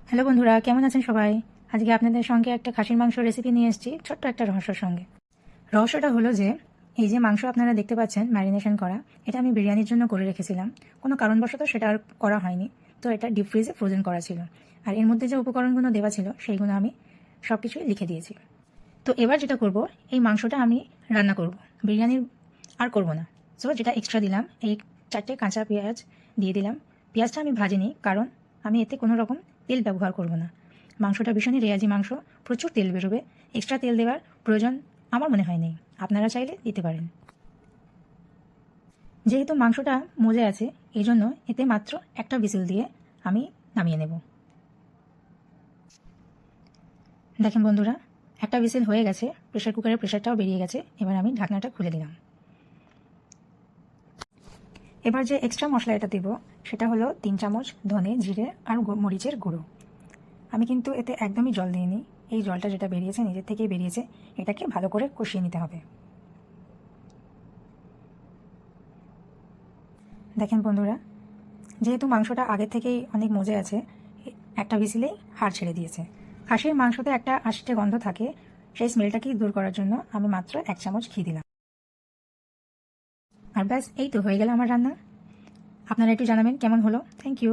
Hello বন্ধুরা, কেমন আছেন সবাই? আজকে আপনাদের সঙ্গে একটা খাসির মাংস রেসিপি নিয়ে এসেছি, ছোট্ট একটা রহস্যর সঙ্গে। রহস্যটা হলো যে এই যে মাংস আপনারা দেখতে পাচ্ছেন ম্যারিনেশন করা, এটা আমি বিরিয়ানির জন্য করে রেখেছিলাম। কোনো কারণবশত সেটা আর করা হয়নি, তো এটা ডিপ ফ্রিজে ফ্রোজেন করা ছিল। আর এর মধ্যে যে উপকরণগুলো দেওয়া ছিল সেইগুলো আমি সব কিছুই লিখে দিয়েছি। তো এবার যেটা করব, এই মাংসটা আমি রান্না করব, বিরিয়ানির আর করব না। সো যেটা এক্সট্রা দিলাম, এই 4টে কাঁচা পেঁয়াজ দিয়ে দিলাম। পেঁয়াজটা আমি ভাজিনি, কারণ আমি এতে কোনো রকম তেল ব্যবহার করব না। মাংসটা ভীষণই রেয়াজি মাংস, প্রচুর তেল বেরোবে। এক্সট্রা তেল দেওয়ার প্রয়োজন আমার মনে হয় নেই, আপনারা চাইলে দিতে পারেন। যেহেতু মাংসটা মজে আছে, এই জন্য এতে মাত্র একটা হুইসেল দিয়ে আমি নামিয়ে নেব। দেখেন বন্ধুরা, একটা হুইসেল হয়ে গেছে, প্রেশার কুকারের প্রেশারটাও বেরিয়ে গেছে। এবার আমি ঢাকনাটা খুলে দিলাম। এবার যে এক্সট্রা মশলা এটা দেব, সেটা হলো 3 চামচ ধনে, জিরে আর মরিচের গুঁড়ো। আমি কিন্তু এতে একদমই জল দিইনি। এই জলটা যেটা বেরিয়েছে নিজের থেকেই বেরিয়েছে, এটাকে ভালো করে কষিয়ে নিতে হবে। দেখেন বন্ধুরা, যেহেতু মাংসটা আগে থেকেই অনেক মজে আছে, একটা হুইসেলেই হাড় ছেড়ে দিয়েছে। খাসির মাংসতে একটা আষ্টে গন্ধ থাকে, সেই স্মেলটাকেই দূর করার জন্য আমি মাত্র 1 চামচ ঘি দিলাম। আর ব্যাস, এই তো হয়ে গেল আমার রান্না। আপনারা একটু জানাবেন কেমন হলো। Thank you.